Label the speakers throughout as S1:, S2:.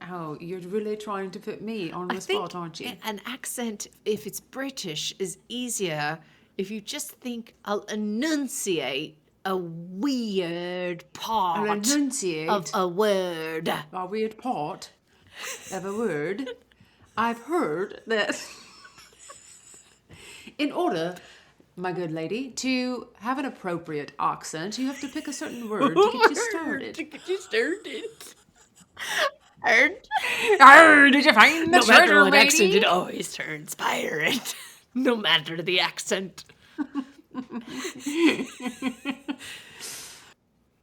S1: Oh, you're really trying to put me on the spot, aren't you?
S2: An accent, if it's British, is easier if you just think I'll enunciate a weird part of a word.
S1: A weird part of a word. I've heard that in order, my good lady, to have an appropriate accent, you have to pick a certain word to get you started. Did you find the
S2: No matter
S1: treasure,
S2: what
S1: lady?
S2: accent, it always turns pirate. No matter the accent.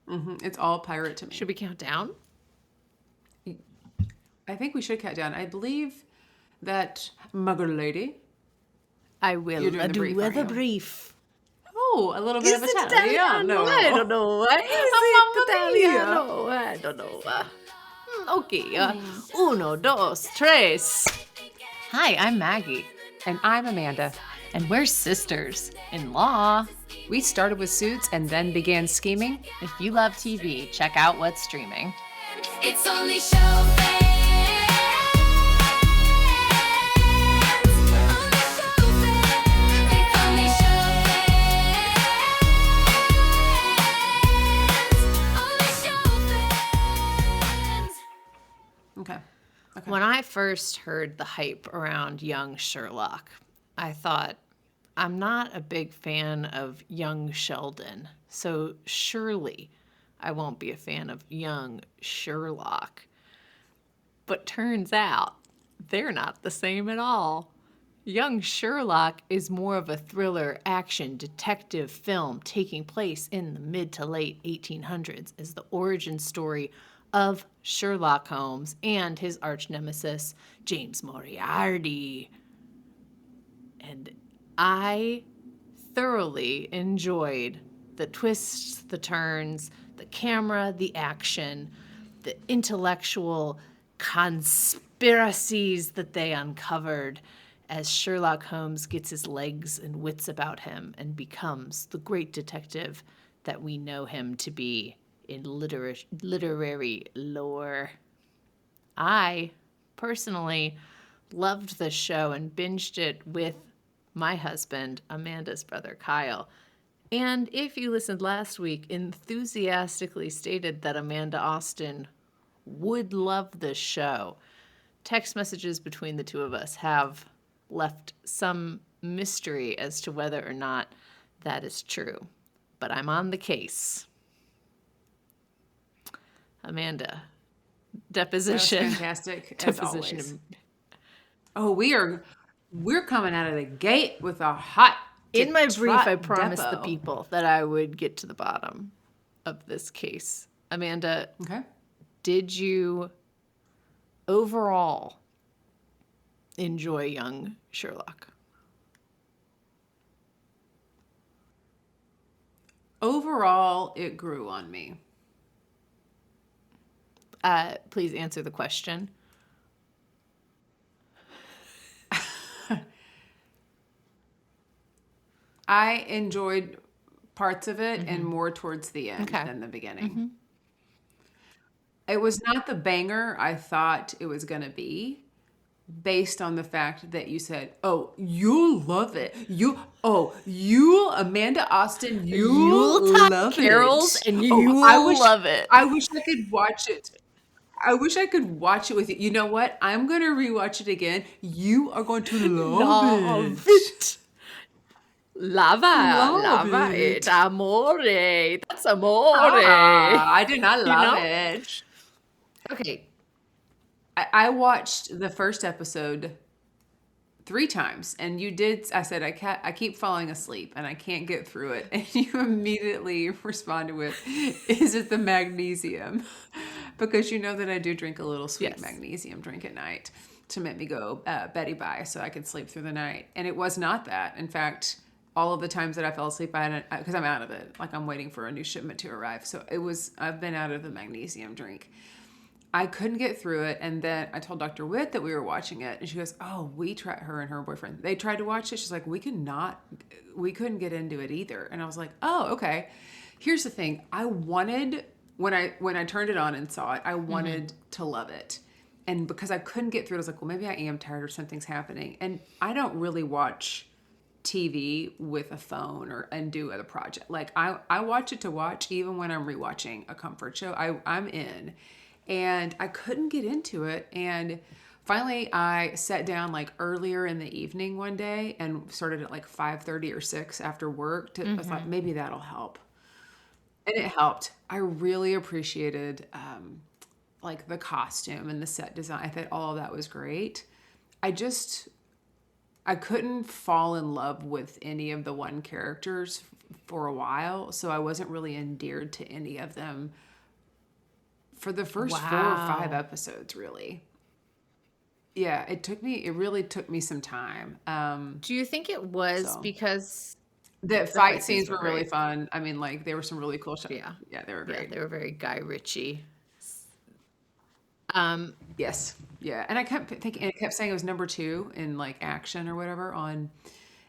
S1: It's all pirate to me.
S2: Should we count down?
S1: I think we should count down. I believe that, my good lady.
S2: I will
S1: You're doing the
S2: do
S1: brief,
S2: with
S1: aren't
S2: a
S1: you?
S2: brief.
S1: Oh, a little bit of Italiano.
S2: I don't know. Is it Italiano? I don't know. Okay. Uno, dos, tres. Hi, I'm Maggie.
S1: And I'm Amanda.
S2: And we're sisters-in-law.
S1: We started with Suits and then began scheming.
S2: If you love TV, check out what's streaming.
S3: It's only show.
S1: Okay.
S2: When I first heard the hype around young Sherlock, I thought, I'm not a big fan of young Sheldon, so surely I won't be a fan of young Sherlock. But turns out, they're not the same at all. Young Sherlock is more of a thriller, action, detective film taking place in the mid to late 1800s as the origin story of Sherlock Holmes and his arch nemesis, James Moriarty. And I thoroughly enjoyed the twists, the turns, the camera, the action, the intellectual conspiracies that they uncovered as Sherlock Holmes gets his legs and wits about him and becomes the great detective that we know him to be in literary lore. I personally loved this show and binged it with my husband, Amanda's brother, Kyle. And if you listened last week, enthusiastically stated that Amanda Austin would love this show. Text messages between the two of us have left some mystery as to whether or not that is true. But I'm on the case. Amanda, deposition.
S1: That's fantastic, as
S2: deposition.
S1: always. Oh, we're coming out of the gate with a hot.
S2: In my brief, I promised
S1: depo.
S2: the people that I would get to the bottom of this case. Amanda,
S1: Okay.
S2: did you overall enjoy young Sherlock?
S1: Overall, it grew on me.
S2: Please answer the question.
S1: I enjoyed parts of it and more towards the end
S2: Okay.
S1: than the beginning. It was not the banger I thought it was going to be based on the fact that you said, oh, you'll love it. You, Amanda Austin, you'll love
S2: carols
S1: it.
S2: and you love it.
S1: I wish I could watch it. I wish I could watch it with you. You know what? I'm going to rewatch it again. You are going to love it.
S2: Lava it. Amore. That's amore.
S1: I do not love
S2: know?
S1: it.
S2: Okay.
S1: I watched the first episode 3 times, and you did. I said I keep falling asleep, and I can't get through it. And you immediately responded with, "Is it the magnesium?" Because you know that I do drink a little sweet
S2: Yes.
S1: magnesium drink at night to make me go Betty bye, so I can sleep through the night. And it was not that. In fact, all of the times that I fell asleep, because I'm out of it. Like I'm waiting for a new shipment to arrive. So I've been out of the magnesium drink. I couldn't get through it. And then I told Dr. Witt that we were watching it. And she goes, oh, her and her boyfriend, they tried to watch it. She's like, we couldn't get into it either. And I was like, oh, okay. Here's the thing. I wanted, when I turned it on and saw it, I wanted to love it. And because I couldn't get through it, I was like, well, maybe I am tired or something's happening. And I don't really watch TV with a phone or and do other project. Like I watch it to watch, even when I'm rewatching a comfort show. I'm in. And I couldn't get into it. And finally I sat down like earlier in the evening one day and started at like 5:30 or 6 after work to I thought maybe that'll help. And it helped. I really appreciated like the costume and the set design. I thought all of that was great. I just I couldn't fall in love with any of the one characters for a while, so I wasn't really endeared to any of them for the first 4 or 5
S2: Wow.
S1: episodes, really. Yeah, it really took me some time.
S2: Do you think it was
S1: So
S2: because
S1: the
S2: the
S1: fight
S2: fight scenes
S1: scenes
S2: were
S1: were really
S2: great?
S1: fun. I mean, like there were some really cool shots.
S2: Yeah.
S1: Yeah, they were
S2: Yeah,
S1: great.
S2: they were very Guy Ritchie. Um,
S1: Yes. Yeah. And I kept thinking, it kept saying it was number 2 in like action or whatever on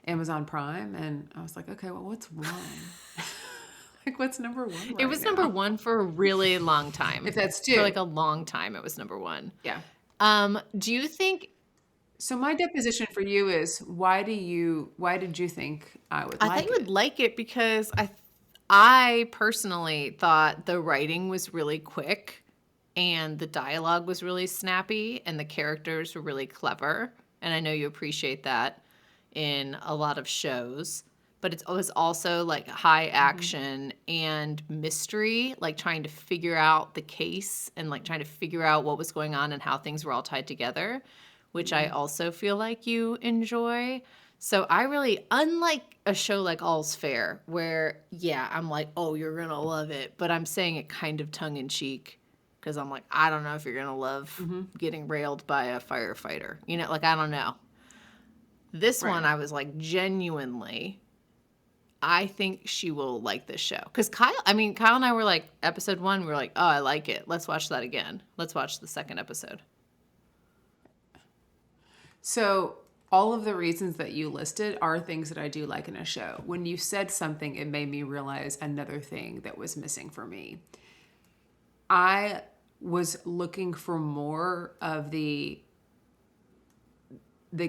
S1: Amazon Prime. And I was like, okay, well, what's 1? Like, what's number 1
S2: it
S1: right
S2: was number
S1: now?
S2: one for a really long
S1: If
S2: time.
S1: that's
S2: For
S1: 2.
S2: like a long time, it was number one.
S1: Yeah.
S2: Do you think
S1: So my deposition for you is why did you think I would
S2: I thought
S1: like
S2: you would
S1: it?
S2: like it because I personally thought the writing was really quick and the dialogue was really snappy and the characters were really clever. And I know you appreciate that in a lot of shows. But it was also like high
S1: Hmm.
S2: action and mystery, like trying to figure out the case and like trying to figure out what was going on and how things were all tied together, which I also feel like you enjoy. So I really, unlike a show like All's Fair, where yeah, I'm like, oh, you're gonna love it, but I'm saying it kind of tongue in cheek because I'm like, I don't know if you're gonna love
S1: Hmm.
S2: getting railed by a firefighter. Like I don't know. This one,
S1: Right.
S2: I was like, genuinely, I think she will like this show. Because Kyle and I were like, episode one, we were like, oh, I like it. Let's watch that again. Let's watch the second episode.
S1: So all of the reasons that you listed are things that I do like in a show. When you said something, it made me realize another thing that was missing for me. I was looking for more of the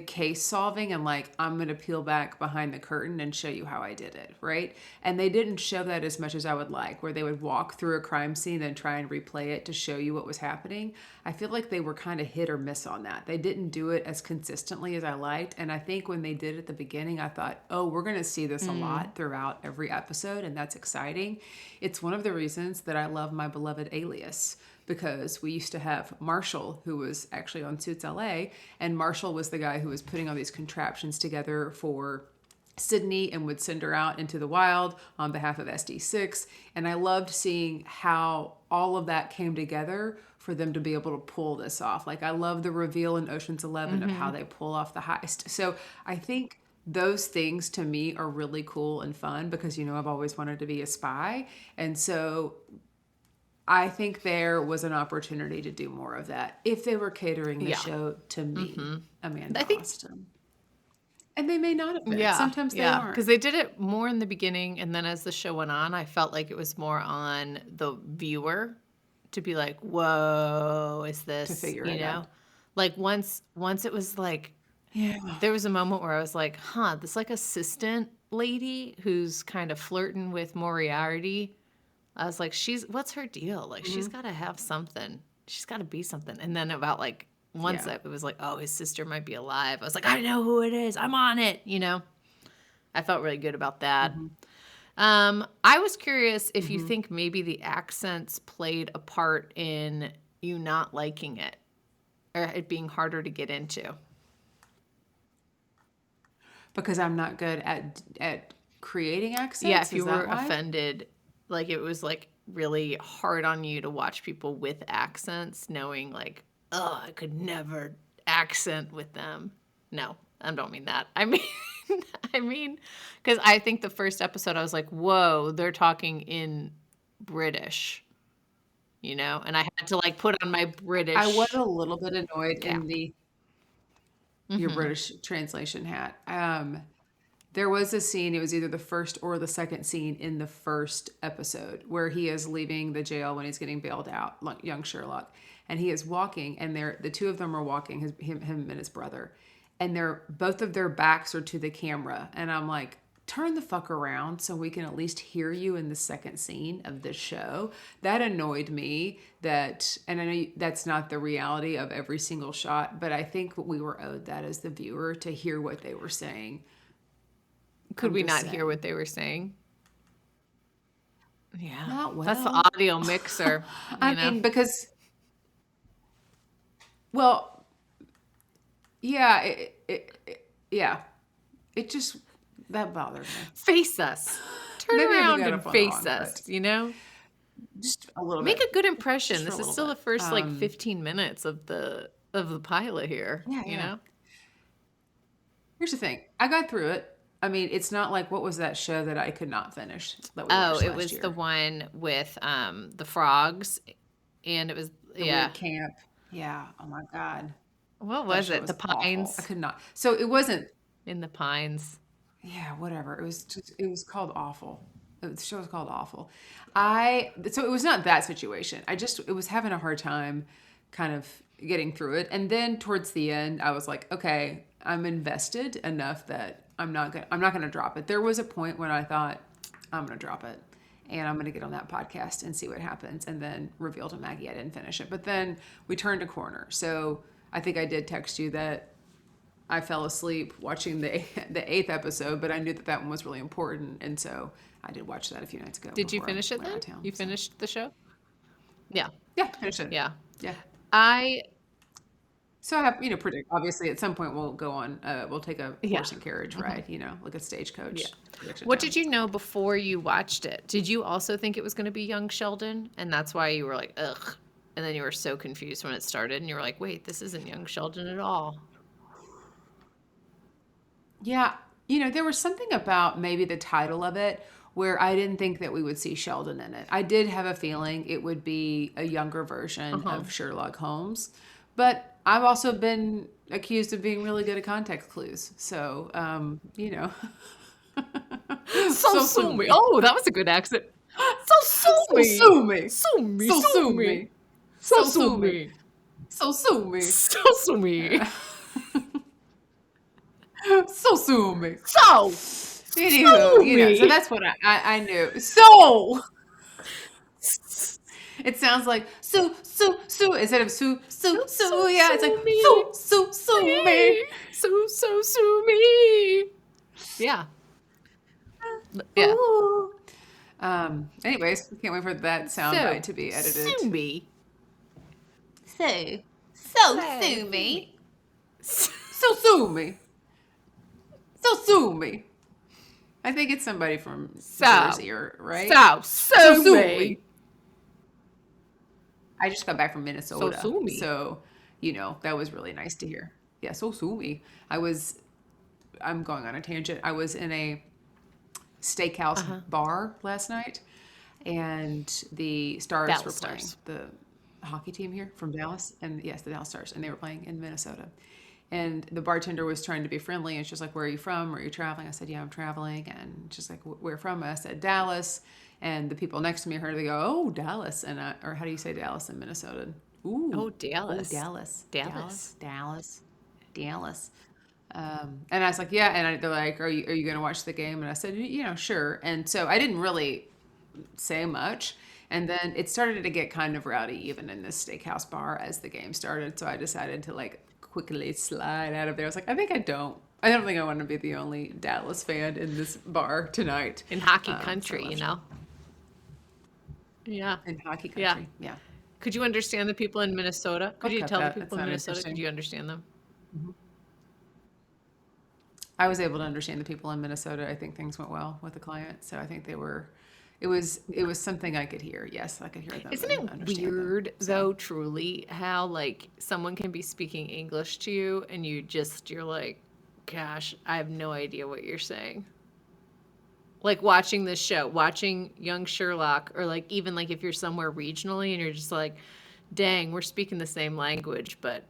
S1: case solving and like I'm going to peel back behind the curtain and show you how I did it, right? And they didn't show that as much as I would like, where they would walk through a crime scene and try and replay it to show you what was happening. I feel like they were kind of hit or miss on that. They didn't do it as consistently as I liked, and I think when they did it at the beginning, I thought, "Oh, we're going to see this a lot throughout every episode, and that's exciting." It's one of the reasons that I love my beloved Alias, because we used to have Marshall, who was actually on Suits LA, and Marshall was the guy who was putting all these contraptions together for Sydney and would send her out into the wild on behalf of SD6. And I loved seeing how all of that came together for them to be able to pull this off. Like, I love the reveal in Ocean's 11 of how they pull off the heist. So I think those things to me are really cool and fun because, I've always wanted to be a spy. And so I think there was an opportunity to do more of that if they were catering the
S2: Yeah.
S1: show to me,
S2: I
S1: Amanda
S2: think,
S1: Austin. And they may not have been.
S2: yeah,
S1: Sometimes they
S2: yeah.
S1: aren't.
S2: Because they did it more in the beginning. And then as the show went on, I felt like it was more on the viewer to be like, whoa, is
S1: To
S2: this,
S1: figure it out.
S2: Like once it was like,
S1: Yeah.
S2: there was a moment where I was like, huh, this like assistant lady who's kind of flirting with Moriarty. I was like, what's her deal? Like, she's got to have something. She's got to be something. And then about like, once
S1: Yeah.
S2: it was like, oh, his sister might be alive. I was like, I know who it is. I'm on it. I felt really good about that. I was curious if you think maybe the accents played a part in you not liking it or it being harder to get into.
S1: Because I'm not good at creating
S2: Yeah,
S1: accents.
S2: if
S1: Is
S2: you were
S1: that why?
S2: offended, like it was like really hard on you to watch people with accents, knowing like, oh, I could never accent with them. No, I don't mean that. I mean, I mean, because I think the first episode I was like, whoa, they're talking in British, and I had to like put on my
S1: I was a
S2: British.
S1: little bit annoyed
S2: Yeah.
S1: in your British translation hat. There was a scene, it was either the first or the second scene in the first episode where he is leaving the jail when he's getting bailed out, like young Sherlock. And he is walking, and the two of them are walking, him and his brother. And both of their backs are to the camera. And I'm like, turn the fuck around so we can at least hear you in the second scene of this show. That annoyed me, and I know that's not the reality of every single shot, but I think we were owed that as the viewer to hear what they were saying.
S2: Could we not
S1: saying.
S2: hear what they were saying? Yeah.
S1: Not well.
S2: That's the audio mixer.
S1: I mean, because, well, yeah, yeah. It just, that bothered me.
S2: Face us. Turn
S1: Maybe we
S2: around
S1: got
S2: and
S1: it
S2: face
S1: wrong,
S2: us,
S1: but
S2: you know?
S1: Just a little
S2: Make
S1: bit.
S2: a good impression.
S1: Just
S2: This
S1: a
S2: is
S1: little
S2: still
S1: bit.
S2: the first 15 minutes of the pilot here.
S1: Yeah,
S2: You
S1: yeah.
S2: know?
S1: Here's the thing. I got through it. I mean, it's not like, what was that show that I could not finish that we watched
S2: It
S1: last
S2: was
S1: year?
S2: the one with the frogs, and it was
S1: The weird camp. Yeah. Oh my God.
S2: What
S1: That
S2: was
S1: show
S2: it?
S1: was
S2: The Pines
S1: awful. I could not. So it wasn't,
S2: in the Pines.
S1: yeah, whatever. It was called Awful. The show was called Awful. So it was not that situation. It was having a hard time kind of getting through it. And then towards the end, I was like, okay, I'm invested enough that I'm not gonna drop it. There was a point when I thought, I'm gonna drop it and I'm gonna get on that podcast and see what happens, and then reveal to Maggie I didn't finish it. But then we turned a corner. So I think I did text you that I fell asleep watching the 8th episode, but I knew that one was really important, and so I did watch that a few nights ago.
S2: Did you
S1: before I
S2: finish it
S1: went out
S2: then?
S1: of town,
S2: You
S1: so.
S2: finished the show? Yeah.
S1: Yeah, finished it.
S2: Yeah.
S1: Yeah.
S2: I
S1: So I have, predict. Obviously, at some point we'll go on. We'll take a
S2: Yeah.
S1: horse and carriage ride. Like a stagecoach.
S2: Yeah.
S1: prediction
S2: What
S1: time.
S2: did you know before you watched it? Did you also think it was going to be young Sheldon? And that's why you were like, ugh. And then you were so confused when it started and you were like, wait, this isn't young Sheldon at all.
S1: Yeah, there was something about maybe the title of it where I didn't think that we would see Sheldon in it. I did have a feeling it would be a younger version of Sherlock Holmes, but I've also been accused of being really good at context clues. So,
S2: So sue me. Oh, that was a good accent. So sue
S1: So
S2: me.
S1: sue me.
S2: Sue me.
S1: So
S2: Sue
S1: sue
S2: me.
S1: me.
S2: So
S1: So
S2: sue
S1: sue
S2: me.
S1: me. So sue me.
S2: So sue me.
S1: So sue me.
S2: So.
S1: Anywho, so that's what I knew. So it sounds like sue instead of sue. Yeah, it's like sue me.
S2: Sue me. Yeah. Yeah.
S1: Ooh. Anyways, can't wait for that soundbite to be edited.
S2: Sue me.
S1: So
S2: sue
S1: me. So sue me. So sue me. I think it's somebody from Jersey, right?
S2: So sue me.
S1: I just got back from Minnesota.
S2: So sue me.
S1: So, that was really nice to hear. Yeah, so sue me. I'm going on a tangent. I was in a steakhouse bar last night, and the Stars
S2: Dallas
S1: were playing.
S2: Stars.
S1: The hockey team here from Dallas. And yes, the Dallas Stars. And they were playing in Minnesota. And the bartender was trying to be friendly, and she was like, where are you from? Are you traveling? I said, yeah, I'm traveling. And she's like, where from? I said, Dallas. And the people next to me heard, they go, oh, Dallas. Or how do you say Dallas in Minnesota? Ooh.
S2: Oh, Dallas.
S1: Dallas. And I was like, yeah. And they're like, are you going to watch the game? And I said, sure. And so I didn't really say much. And then it started to get kind of rowdy even in this steakhouse bar as the game started. So I decided to quickly slide out of there. I was like, I don't think I want to be the only Dallas fan in this bar tonight.
S2: In hockey country, Yeah.
S1: In hockey country. Yeah.
S2: Could you understand the people in Minnesota? Could you
S1: cut
S2: tell the
S1: that.
S2: people
S1: That's
S2: in
S1: not
S2: Minnesota?
S1: interesting.
S2: Could you understand them?
S1: I was able to understand the people in Minnesota. I think things went well with the client. So I think it was something I could hear. Yes, I could hear them.
S2: Isn't
S1: and
S2: it
S1: understand them.
S2: weird, though, truly, how, someone can be speaking English to you and you're like, gosh, I have no idea what you're saying. Watching this show, watching young Sherlock, or, even, if you're somewhere regionally and you're just like, dang, we're speaking the same language, but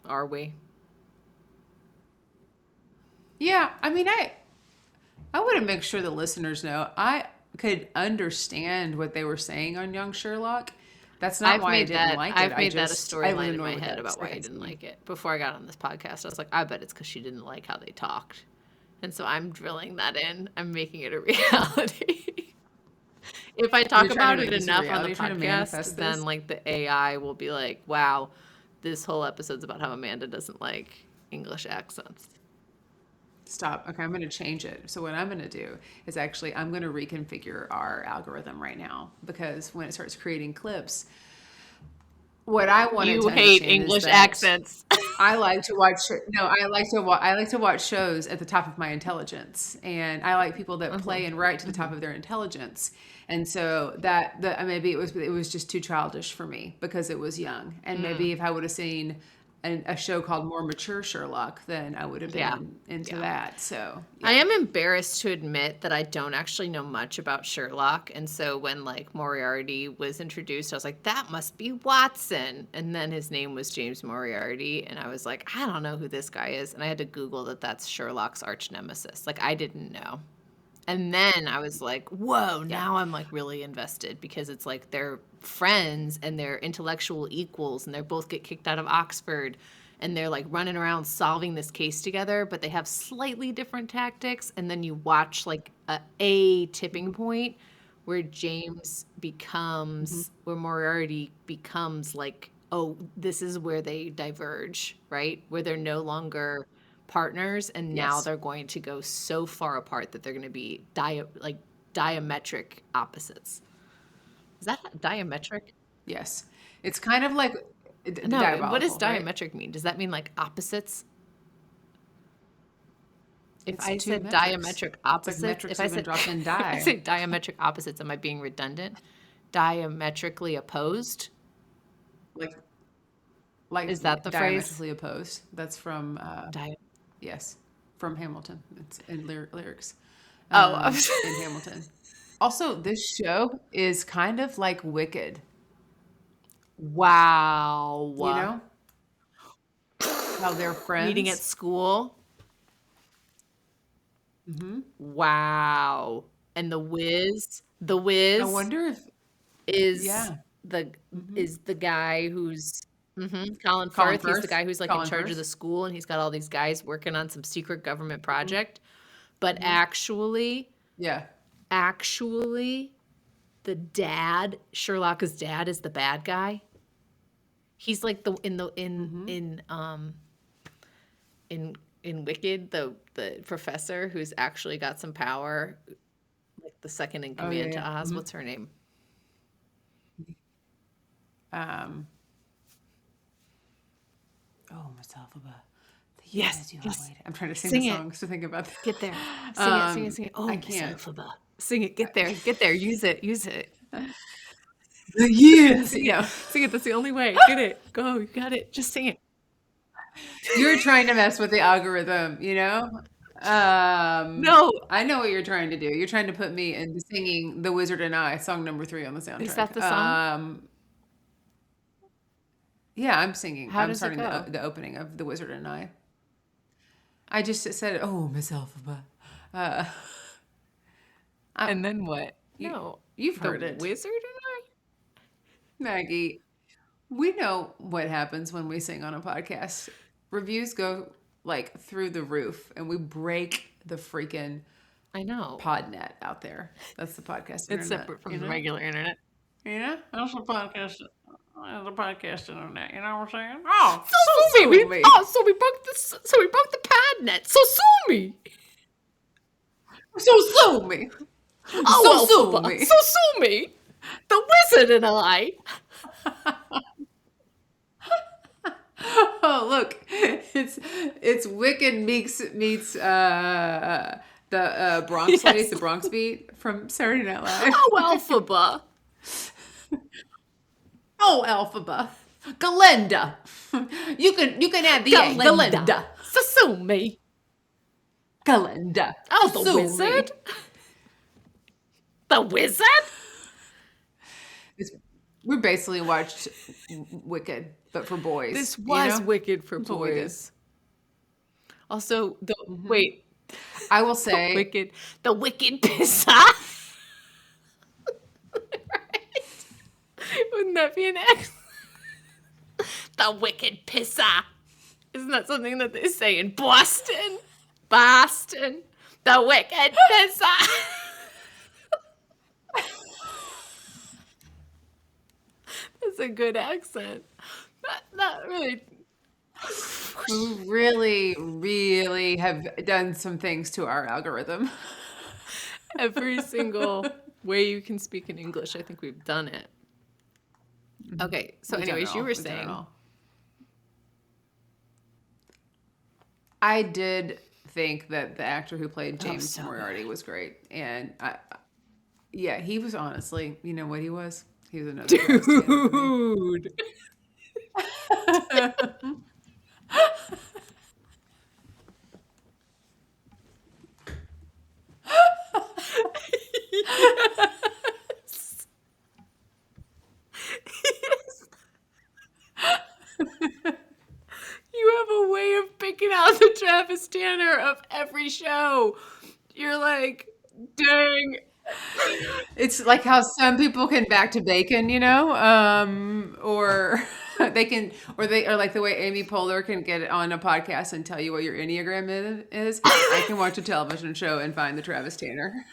S2: are we?
S1: Yeah, I mean, I want to make sure the listeners know I could understand what they were saying on Young Sherlock. That's not why I didn't like it.
S2: I've made that a
S1: I was
S2: storyline in
S1: annoyed
S2: my
S1: with
S2: head
S1: it.
S2: about why I didn't like it. Before I got on this podcast, I was like, I bet it's because she didn't like how they talked. And so I'm drilling that in. I'm making it a reality. If I talk
S1: You're trying to
S2: about
S1: make
S2: it
S1: this a
S2: enough on
S1: reality?
S2: the
S1: You're trying to manifest
S2: podcast, then
S1: this?
S2: like the AI will be like, wow, this whole episode's about how Amanda doesn't like English accents.
S1: Stop. Okay, I'm going to change it. So what I'm going to do is actually I'm going to reconfigure our algorithm right now because when it starts creating clips, what I wanted
S2: You
S1: to
S2: hate
S1: understand is
S2: English
S1: that
S2: accents.
S1: I like to watch. No, I like to watch shows at the top of my intelligence, and I like people that play and write to the top of their intelligence. And so that maybe it was just too childish for me because it was young, and maybe if I would have seen a show called More Mature Sherlock, then I would have
S2: Yeah.
S1: been into
S2: Yeah.
S1: that. So
S2: I am embarrassed to admit that I don't actually know much about Sherlock. And so when like Moriarty was introduced, I was like, that must be Watson. And then his name was James Moriarty. And I was like, I don't know who this guy is. And I had to Google that that's Sherlock's arch nemesis. Like I didn't know. And then I was like, whoa, now I'm like really invested because it's like they're friends and they're intellectual equals and they both get kicked out of Oxford and they're like running around solving this case together, but they have slightly different tactics. And then you watch like a tipping point where James becomes, where Moriarty becomes like, oh, this is where they diverge, right? Where they're no longer partners and now
S1: Yes.
S2: they're going to go so far apart that they're going to be diametric opposites. Is that diametric?
S1: Yes, it's kind of like
S2: No, what does
S1: diabolical, right?
S2: diametric mean? Does that mean like opposites? If
S1: It's
S2: I
S1: two
S2: said
S1: metrics.
S2: diametric
S1: It's like
S2: opposites,
S1: metrics
S2: if I
S1: have been
S2: said
S1: dropped in
S2: if I
S1: die.
S2: say diametric opposites, am I being redundant? Diametrically opposed?
S1: Like like
S2: Is that the phrase?
S1: diametrically opposed. That's from
S2: Di-
S1: yes, from Hamilton. It's in lyrics
S2: oh,
S1: in Hamilton. Also, this show is kind of like Wicked,
S2: wow.
S1: you know? How they're
S2: Meeting at
S1: friends.
S2: school. Wow. And the
S1: I
S2: Wiz
S1: wonder if
S2: is
S1: yeah,
S2: the is the guy who's Colin
S1: Colin
S2: Firth. He's the
S1: Firth,
S2: guy who's like in
S1: Colin
S2: charge of
S1: Firth.
S2: the school, and he's got all these guys working on some secret government project. But actually, the dad, Sherlock's dad, is the bad guy. He's like the in Wicked, the professor who's actually got some power, like the second in
S1: Oh yeah,
S2: command to
S1: yeah.
S2: Oz. What's her name?
S1: Um, oh, Miss Alphaba.
S2: Yes,
S1: You
S2: yes.
S1: wait. I'm trying to sing
S2: Sing
S1: the
S2: it.
S1: songs to think about that.
S2: Get there. Sing it, sing it, sing it. Oh,
S1: I
S2: Miss
S1: can't.
S2: Elphaba. Sing it. Get there. Get there. Use it. Use it.
S1: The years.
S2: Sing
S1: No,
S2: it. Sing it. That's the only way. Get it. Go. You got it. Just sing it.
S1: you're trying to mess with the algorithm, you know?
S2: No.
S1: I know what you're trying to do. You're trying to put me into singing "The Wizard and I," song number 3 on the soundtrack.
S2: Is that the song?
S1: Yeah, I'm singing.
S2: How
S1: I'm
S2: does it
S1: starting
S2: go?
S1: the opening of "The Wizard and I." I just said, "Oh, Miss Alphaba." Uh,
S2: And then what?
S1: you,
S2: No.
S1: you've
S2: The
S1: heard it,
S2: Wizard and
S1: Maggie. We know what happens when we sing on a podcast. Reviews go like through the roof, and we break the freaking
S2: I know.
S1: podnet out there. That's the podcast internet.
S2: It's separate from
S1: you
S2: the
S1: know?
S2: regular internet.
S1: Yeah, that's the podcast. The podcast internet. You know what I'm saying? Oh,
S2: So
S1: sue
S2: me.
S1: me.
S2: Oh, so we broke the pad net. So sue me.
S1: So sue me.
S2: Oh,
S1: So sue
S2: Elphaba.
S1: me.
S2: So sue me. The Wizard and I.
S1: Oh, look, it's Wicked meets the Bronx ladies,
S2: Yes.
S1: the Bronx Beat from Saturday Night Live.
S2: Oh, Elphaba.
S1: Oh, Alphaba, Galenda. You can add the A. Galenda.
S2: So sue me.
S1: Galenda.
S2: Oh, the
S1: Sue me.
S2: Wizard? The Wizard?
S1: We basically watched Wicked, but for boys.
S2: This
S1: you
S2: was
S1: know?
S2: Wicked for
S1: That's what we did.
S2: boys. Also, wait.
S1: I will say,
S2: the wicked piss off. Right? Wouldn't that be an X? The wicked piss off. Isn't that something that they say in Boston? Boston. The wicked piss off. That's a good accent. Not really.
S1: we really, really have done some things to our algorithm.
S2: Every single way you can speak in English, I think we've done it. Okay, so anyways, you were saying.
S1: I did think that the actor who played James Moriarty was great. And yeah, he was honestly, you know what he was? He was another
S2: dude. Yes. Yes. You have a way of picking out the Travis Tanner of every show. You're like, dang.
S1: It's like how some people can back to bacon, you know, or they can, or like the way Amy Poehler can get on a podcast and tell you what your Enneagram is. I can watch a television show and find the Travis Tanner.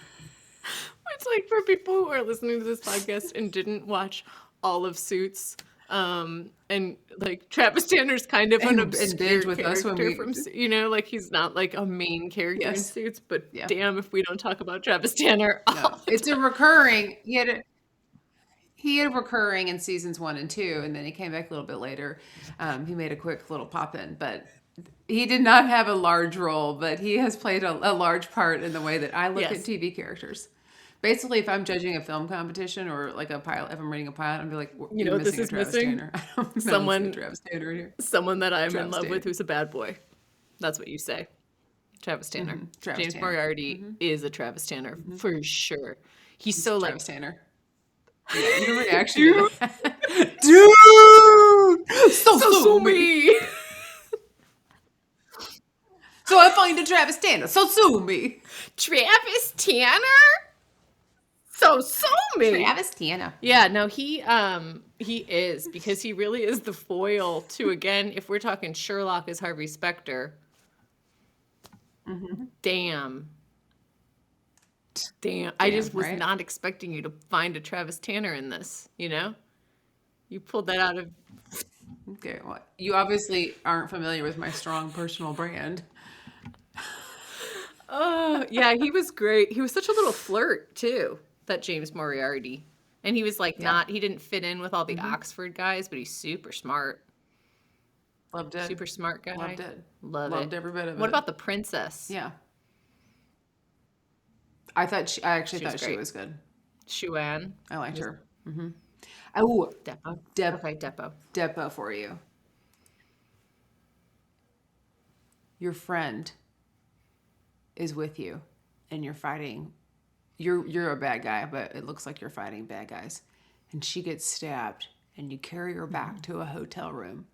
S2: It's like for people who are listening to this podcast and didn't watch all of Suits, and like Travis Tanner's kind of an obscure with us when we, from, you know, like he's not like a main character in Suits, but damn if we don't talk about Travis Tanner.
S1: No, it's a recurring. He had a recurring in seasons 1 and 2, and then he came back a little bit later. He made a quick little pop in, but he did not have a large role. But he has played a large part in the way that I look at TV characters. Basically, if I'm judging a film competition or like a pilot, if I'm reading a pilot, I'm be like,
S2: you know, this is missing
S1: Tanner. I don't know
S2: someone,
S1: Travis Tanner in here.
S2: Someone that I'm in love with who's a bad boy. That's what you say. Travis Tanner. James Moriarty is a Travis Tanner for sure. He's so like
S1: Travis Tanner. Yeah, your reaction to that. Dude, so me. So I find a Travis Tanner. So sue me.
S2: Travis Tanner. So sue me.
S1: Travis Tanner.
S2: Yeah, no, he is, because he really is the foil to, again, if we're talking Sherlock as Harvey Specter. Damn. I just was not expecting you to find a Travis Tanner in this, you know? You pulled that out of...
S1: Okay, well, you obviously aren't familiar with my strong personal brand.
S2: Oh, yeah, he was great. He was such a little flirt, too, that James Moriarty. And he was like he didn't fit in with all the Oxford guys, but he's super smart.
S1: Loved it.
S2: Super smart guy.
S1: Loved it.
S2: Loved
S1: every bit of it.
S2: What about the princess?
S1: Yeah. I actually thought she was good.
S2: Shuan.
S1: I liked her. Oh,
S2: Depo.
S1: Okay,
S2: Depo.
S1: Depo for you. Your friend is with you and you're fighting. You're a bad guy, but it looks like you're fighting bad guys. And she gets stabbed and you carry her back to a hotel room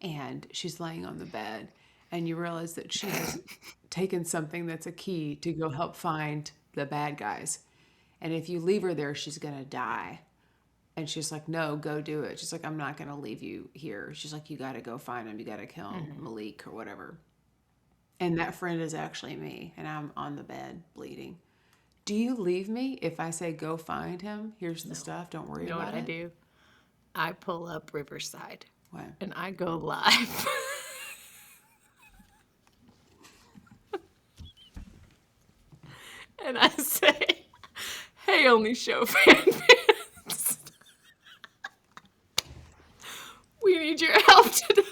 S1: and she's laying on the bed and you realize that she has taken something that's a key to go help find the bad guys. And if you leave her there, she's going to die. And she's like, no, go do it. She's like, I'm not going to leave you here. She's like, you got to go find him. You got to kill Malik or whatever. And that friend is actually me. And I'm on the bed bleeding. Do you leave me if I say, go find him? Here's the stuff. Don't worry about it.
S2: You know what I do? I pull up Riverside.
S1: What?
S2: And I go live. And I say, hey, only show fans. We need your help today.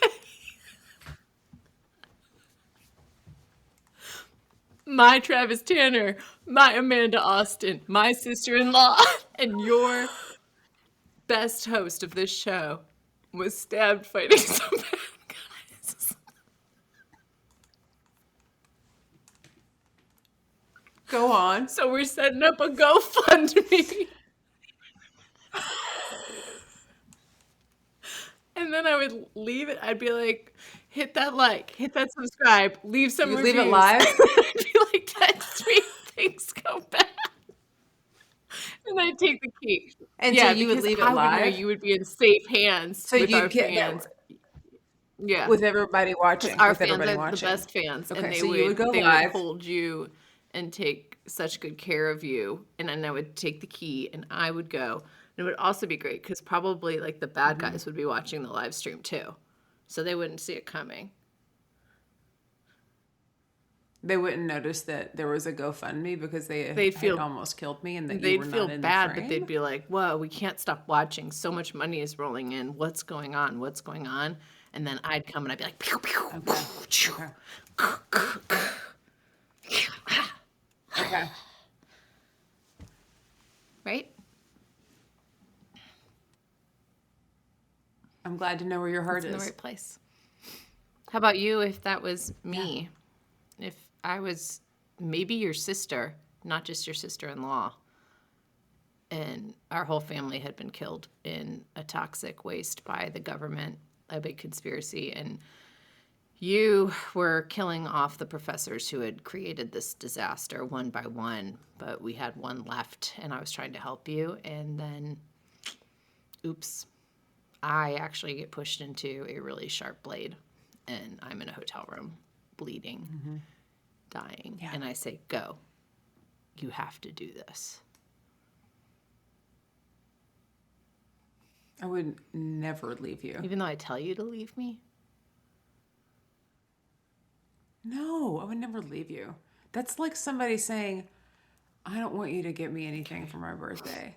S2: My Travis Tanner, my Amanda Austin, my sister-in-law, and your best host of this show was stabbed fighting some bad guys.
S1: Go on.
S2: So we're setting up a GoFundMe. And then I would leave it. I'd be like, hit that like, hit that subscribe, leave some reviews.
S1: Leave it live?
S2: I'd be like, text me if things go bad. And I'd take the key.
S1: And so
S2: Yeah,
S1: you would
S2: because
S1: leave it
S2: I would know
S1: live?
S2: you would be in safe hands
S1: So
S2: with our
S1: you'd get that
S2: fans. Yeah,
S1: with everybody
S2: because
S1: watching,
S2: our
S1: with
S2: fans
S1: everybody
S2: are the
S1: watching.
S2: best fans, and
S1: Okay,
S2: they
S1: so you would
S2: would
S1: go
S2: they would
S1: live.
S2: hold you and take such good care of you. And then I would take the key and I would go. And it would also be great because probably like the bad guys would be watching the live stream too, so they wouldn't see it coming.
S1: They wouldn't notice that there was a GoFundMe because they
S2: They'd
S1: had
S2: feel
S1: almost killed me and that you
S2: they'd
S1: were
S2: feel
S1: not in the
S2: bad, but they'd
S1: frame.
S2: be like, "Whoa, we can't stop watching. So much money is rolling in. What's going on? What's going on?" And then I'd come and I'd be like, "Pew, pew,
S1: Okay. Okay.
S2: right?"
S1: I'm glad to know where your heart
S2: It's in the
S1: is.
S2: right place. How about you if that was me? If I was maybe your sister, not just your sister-in-law, and our whole family had been killed in a toxic waste by the government, a big conspiracy, and you were killing off the professors who had created this disaster one by one, but we had one left, and I was trying to help you, and then, oops, I actually get pushed into a really sharp blade, and I'm in a hotel room, bleeding, dying,
S1: Yeah.
S2: and I say, "Go. You have to do this."
S1: I would never leave you.
S2: Even though I tell you to leave me?
S1: No, I would never leave you. That's like somebody saying, I don't want you to get me anything for my birthday.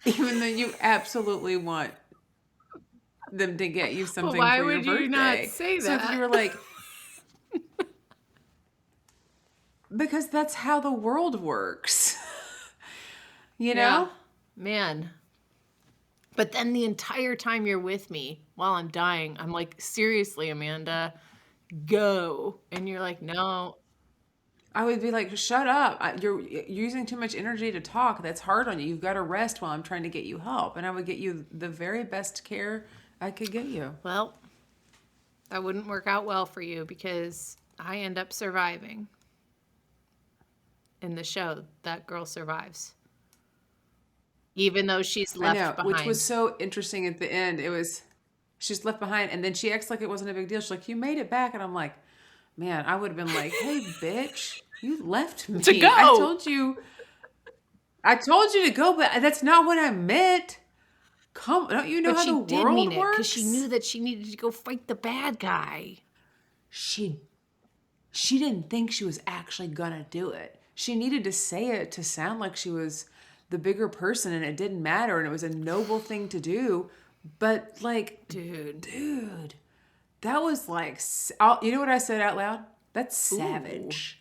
S1: Even though you absolutely want them to get you something
S2: why
S1: for your
S2: would you not
S1: birthday.
S2: say
S1: So if
S2: that?
S1: you were like, because that's how the world works. You know?
S2: Man. But then the entire time you're with me while I'm dying, I'm like, "Seriously, Amanda, go." And you're like, "No."
S1: I would be like, shut up. You're using too much energy to talk. That's hard on you. You've got to rest while I'm trying to get you help. And I would get you the very best care I could get you.
S2: Well, that wouldn't work out well for you because I end up surviving. In the show, that girl survives. Even though she's
S1: I
S2: left
S1: know,
S2: behind.
S1: which was so interesting at the end. It was, she's left behind. And then she acts like it wasn't a big deal. She's like, you made it back. And I'm like, man, I would have been like, hey, bitch, you left me.
S2: To go.
S1: I told you to go, but that's not what I meant. Come, don't you know
S2: But
S1: how
S2: she
S1: the
S2: did
S1: world
S2: mean it
S1: works?
S2: because she knew that she needed to go fight the bad guy.
S1: She didn't think she was actually gonna do it. She needed to say it to sound like she was the bigger person and it didn't matter and it was a noble thing to do. But like, dude, that was like, you know what I said out loud? That's savage.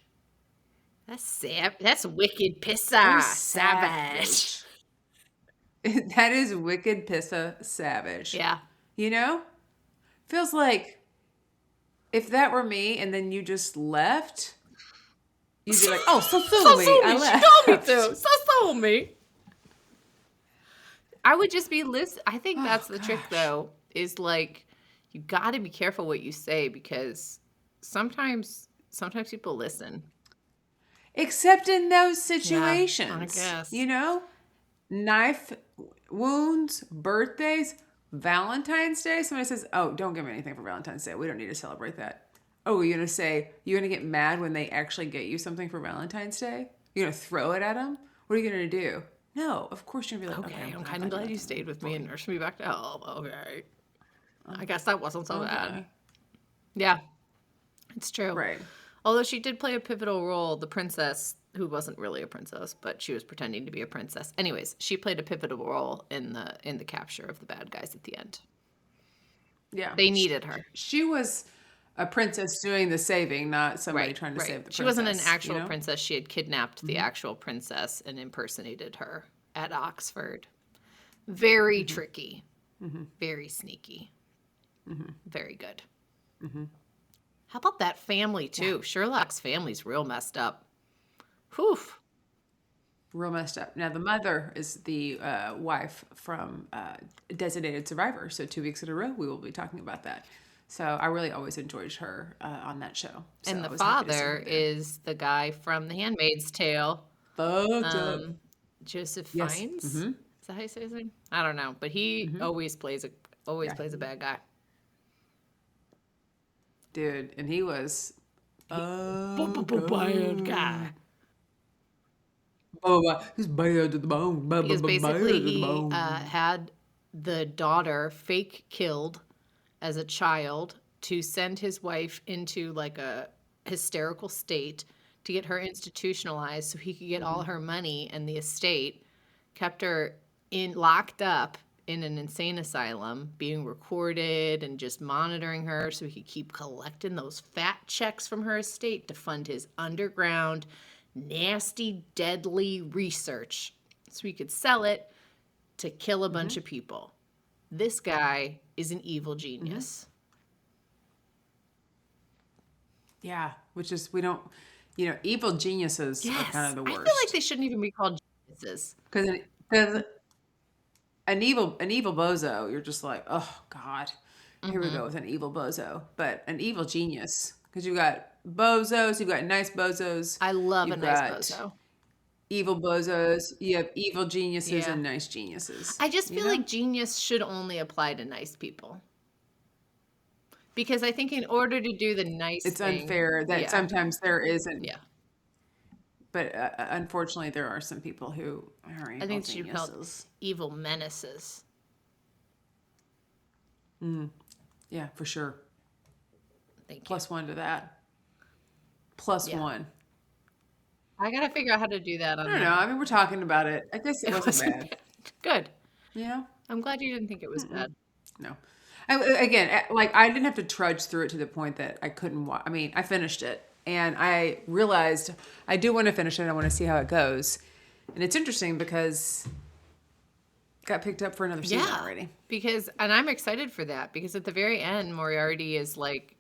S2: That's wicked
S1: That
S2: pissa.
S1: was
S2: Savage.
S1: That is wicked pissa savage.
S2: Yeah.
S1: You know? Feels like if that were me and then you just left, you'd be like, oh, so sue me. I left.
S2: She told me to. So told me. I would just be listen. I think that's the trick, though, is like you got to be careful what you say because sometimes people listen.
S1: Except in those situations.
S2: I guess.
S1: You know? Knife wounds, birthdays, Valentine's Day. Somebody says, oh, don't give me anything for Valentine's Day. We don't need to celebrate that. Oh, you're going to say, you're going to get mad when they actually get you something for Valentine's Day? You're going to throw it at them? What are you going to do? No, of course you're going to be like,
S2: Okay,
S1: okay,
S2: I'm kind of glad you stayed with me and nursed me back to health. Okay. I guess that wasn't so bad. Yeah, it's true.
S1: Right.
S2: Although she did play a pivotal role, the princess, who wasn't really a princess, but she was pretending to be a princess. Anyways, she played a pivotal role in the capture of the bad guys at the end.
S1: Yeah.
S2: They needed her.
S1: She was a princess doing the saving, not somebody trying to save the princess.
S2: She wasn't an actual
S1: you know?
S2: princess. She had kidnapped the actual princess and impersonated her at Oxford. Very tricky. Very sneaky. Very good. How about that family, too? Sherlock's family's real messed up. Whew.
S1: Real messed up. Now, the mother is the wife from Designated Survivor. So 2 weeks in a row, we will be talking about that. So I really always enjoyed her on that show. So
S2: And
S1: I
S2: the
S1: was happy to see
S2: father
S1: her there.
S2: is the guy from The Handmaid's Tale,
S1: Fucked up.
S2: Joseph
S1: Yes.
S2: Fiennes.
S1: Mm-hmm.
S2: Is that how you say his name? I don't know, but he
S1: Mm-hmm.
S2: always
S1: Yeah.
S2: plays a bad guy.
S1: Dude, and he was fucked
S2: Bad
S1: up.
S2: guy.
S1: He's bad to the bone.
S2: Because
S1: Bad
S2: basically
S1: to the
S2: he
S1: bone.
S2: had the daughter fake killed as a child to send his wife into like a hysterical state to get her institutionalized so he could get all her money and the estate, kept her in locked up in an insane asylum, being recorded and just monitoring her so he could keep collecting those fat checks from her estate to fund his underground, nasty, deadly research so he could sell it to kill a bunch of people. This guy is an evil genius.
S1: Yeah, which is we don't, evil geniuses are kind
S2: Yes.
S1: of the
S2: I feel like
S1: worst
S2: they shouldn't even be called geniuses.
S1: because an evil bozo, you're just like, oh God, here we go with an evil bozo. But an evil genius, because you've got bozos, you've got nice bozos,
S2: I love a
S1: you've
S2: nice
S1: got
S2: bozo.
S1: evil bozos, you have evil geniuses
S2: Yeah.
S1: and nice geniuses.
S2: I just
S1: You
S2: feel
S1: know?
S2: like genius should only apply to nice people. Because I think in order to do the nice
S1: It's
S2: thing,
S1: unfair that
S2: yeah,
S1: sometimes there isn't,
S2: yeah.
S1: but unfortunately, there are some people who are
S2: I
S1: evil
S2: think it should be called
S1: geniuses.
S2: evil menaces.
S1: Yeah, for sure.
S2: Thank you.
S1: +1 to that. Plus
S2: Yeah.
S1: one.
S2: I gotta figure out how to do that
S1: I
S2: on
S1: don't know. I mean, we're talking about it. I guess it wasn't bad.
S2: Good.
S1: You know?
S2: I'm glad you didn't think it was bad.
S1: No. Again, like I didn't have to trudge through it to the point that I couldn't watch. I mean, I finished it, and I realized I do want to finish it. I want to see how it goes, and it's interesting because it got picked up for another season
S2: Yeah,
S1: already.
S2: and I'm excited for that because at the very end, Moriarty is like,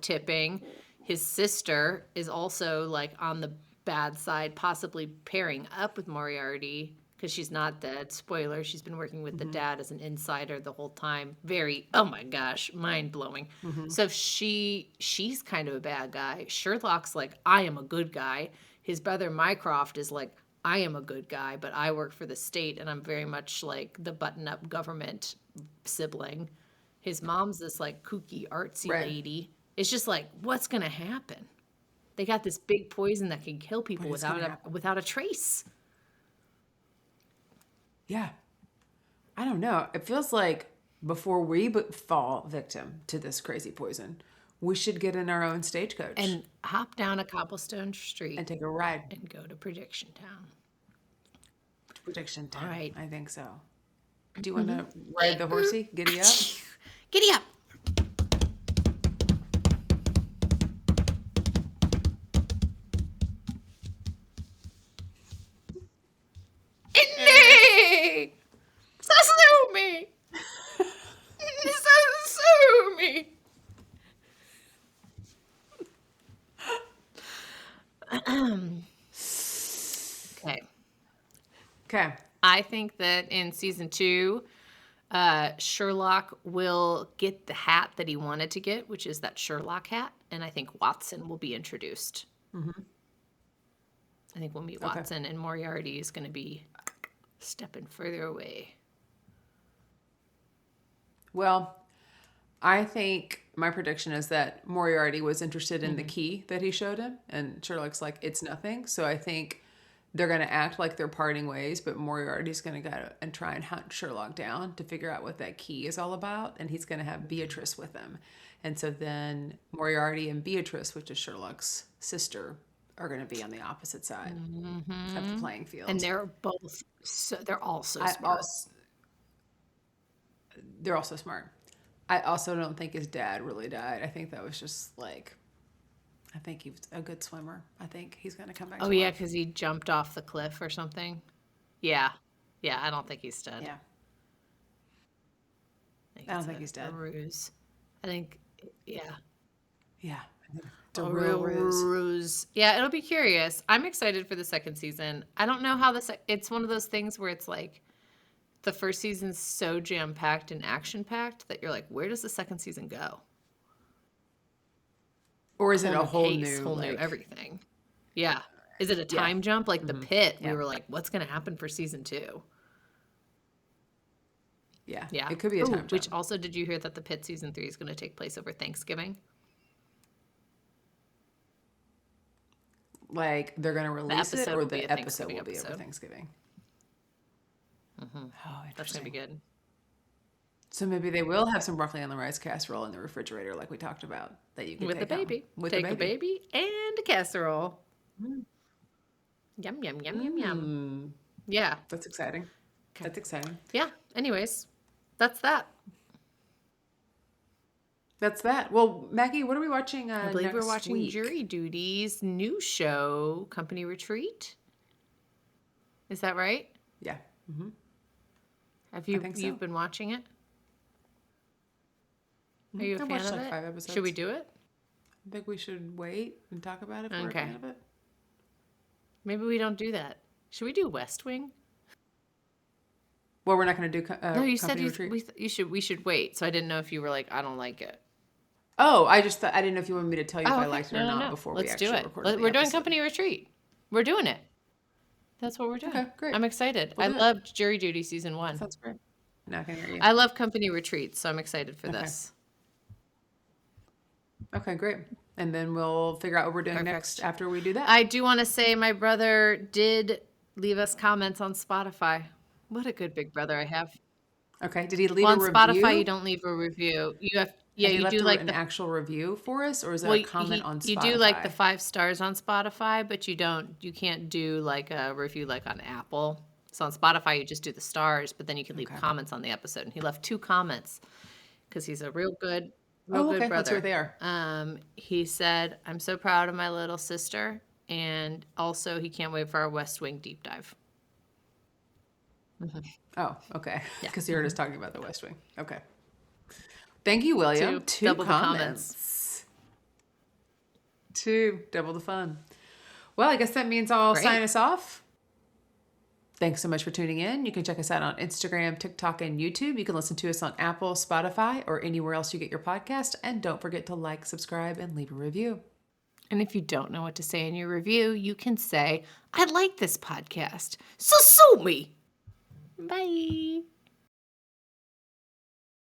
S2: tipping. His sister is also like on the bad side, possibly pairing up with Moriarty because she's not dead. Spoiler, she's been working with the dad as an insider the whole time. Very, oh my gosh, mind blowing. So she's kind of a bad guy. Sherlock's like, I am a good guy. His brother Mycroft is like, I am a good guy, but I work for the state and I'm very much like the button up government sibling. His mom's this like kooky, artsy
S1: Right.
S2: lady. It's just like, what's going to happen? They got this big poison that can kill people
S1: What is gonna
S2: without a trace.
S1: Yeah. I don't know. It feels like before we fall victim to this crazy poison, we should get in our own stagecoach
S2: And hop down a cobblestone street
S1: and take a ride.
S2: and go to Prediction Town.
S1: Prediction time.
S2: All right.
S1: I think so. Do you want to ride the horsey? Giddy up?
S2: Giddy up! Indy! Sue me! Sue me! Okay.
S1: Okay.
S2: I think that in season 2, Sherlock will get the hat that he wanted to get, which is that Sherlock hat, and I think Watson will be introduced. I think we'll meet Watson, and Moriarty is going to be stepping further away.
S1: Well, I think my prediction is that Moriarty was interested in the key that he showed him, and Sherlock's like, it's nothing. So I think they're going to act like they're parting ways, but Moriarty's going to go and try and hunt Sherlock down to figure out what that key is all about, and he's going to have Beatrice with him. And so then Moriarty and Beatrice, which is Sherlock's sister, are going to be on the opposite side of the playing field.
S2: And they're both, they're all so
S1: I
S2: smart.
S1: also- they're also smart. I also don't think his dad really died. I think that was just like, I think he was a good swimmer. I think he's going to come back
S2: Oh,
S1: to
S2: yeah,
S1: life.
S2: because he jumped off the cliff or something. Yeah. Yeah, I don't think he's dead.
S1: Yeah. I don't
S2: it's
S1: think
S2: a-
S1: he's dead.
S2: A ruse. I think, yeah.
S1: Yeah. It's a real ruse.
S2: Ruse. Yeah, it'll be curious. I'm excited for the second season. I don't know how it's one of those things where it's like the first season's so jam-packed and action-packed that you're like, where does the second season go?
S1: Or is it a
S2: new
S1: whole
S2: case,
S1: new,
S2: whole new
S1: like,
S2: everything. Yeah. Is it a
S1: yeah.
S2: time jump like The Pit? We
S1: Yeah.
S2: were like, what's going to happen for season 2?
S1: Yeah.
S2: Yeah.
S1: It could be a time
S2: Which
S1: jump.
S2: also, did you hear that The Pit season 3 is going to take place over Thanksgiving?
S1: Like, they're going to
S2: The
S1: release it,
S2: episode
S1: or
S2: will be
S1: the
S2: a
S1: episode
S2: Thanksgiving
S1: will be over
S2: episode.
S1: Thanksgiving? Oh,
S2: That's going to
S1: interesting.
S2: be good.
S1: So maybe they will have some broccoli on the rice casserole in the refrigerator, like we talked about, that you could
S2: With the
S1: take home.
S2: baby.
S1: With
S2: Take
S1: the
S2: a baby and a casserole.
S1: Mm.
S2: Yum, yum, yum, yum, yum.
S1: Mm.
S2: Yeah.
S1: That's exciting.
S2: Okay.
S1: That's exciting.
S2: Yeah. Anyways, that's that.
S1: That's that. Well, Maggie, what are we watching
S2: I believe we're
S1: next
S2: watching
S1: week?
S2: Jury Duty's new show, Company Retreat. Is that right?
S1: Yeah. Mm-hmm.
S2: Have you
S1: think so.
S2: you've been watching it? Are you a
S1: I've
S2: fan
S1: watched
S2: of
S1: like
S2: it?
S1: 5 episodes.
S2: Should we do it?
S1: I think we should wait and talk about it if we're a
S2: Okay.
S1: fan of it.
S2: Maybe we don't do that. Should we do West Wing?
S1: Well, we're not going to do
S2: No, you said
S1: Company Retreat.
S2: we should wait. So I didn't know if you were like, I don't like it.
S1: Oh, I just thought, I didn't know if you wanted me to tell you if I
S2: okay.
S1: liked it or not before we
S2: Let's
S1: actually
S2: do it.
S1: recorded the
S2: We're doing
S1: episode.
S2: Company Retreat. We're doing it. That's what we're doing.
S1: Okay, great.
S2: I'm excited.
S1: We'll
S2: I
S1: do it.
S2: loved Jury Duty season 1.
S1: Sounds great. Now I can hear you.
S2: I love Company Retreats, so I'm excited for this.
S1: Okay, great. And then we'll figure out what we're doing
S2: Perfect.
S1: next after we do that.
S2: I do want to say my brother did leave us comments on Spotify. What a good big brother I have.
S1: Okay. Did he leave
S2: Well,
S1: a
S2: on
S1: review?
S2: Spotify, you don't leave a review. You have, yeah,
S1: Has he
S2: you
S1: left
S2: do like
S1: an
S2: the
S1: actual review for us, or is that
S2: well,
S1: a comment on Spotify?
S2: you do like the 5 stars on Spotify, but you can't do like a review like on Apple. So on Spotify, you just do the stars, but then you can leave comments on the episode. And he left 2 comments because he's a real good
S1: okay.
S2: brother.
S1: Let's see what they are.
S2: He said, "I'm so proud of my little sister," and also he can't wait for our West Wing deep dive.
S1: Oh, okay. Because you heard us talking about the West Wing. Okay. Thank you, William. 2
S2: double the
S1: comments. 2, double the fun. Well, I guess that means I'll
S2: Great.
S1: sign us off. Thanks so much for tuning in. You can check us out on Instagram, TikTok, and YouTube. You can listen to us on Apple, Spotify, or anywhere else you get your podcast. And don't forget to like, subscribe, and leave a review.
S2: And if you don't know what to say in your review, you can say, "I like this podcast, so sue me." Bye.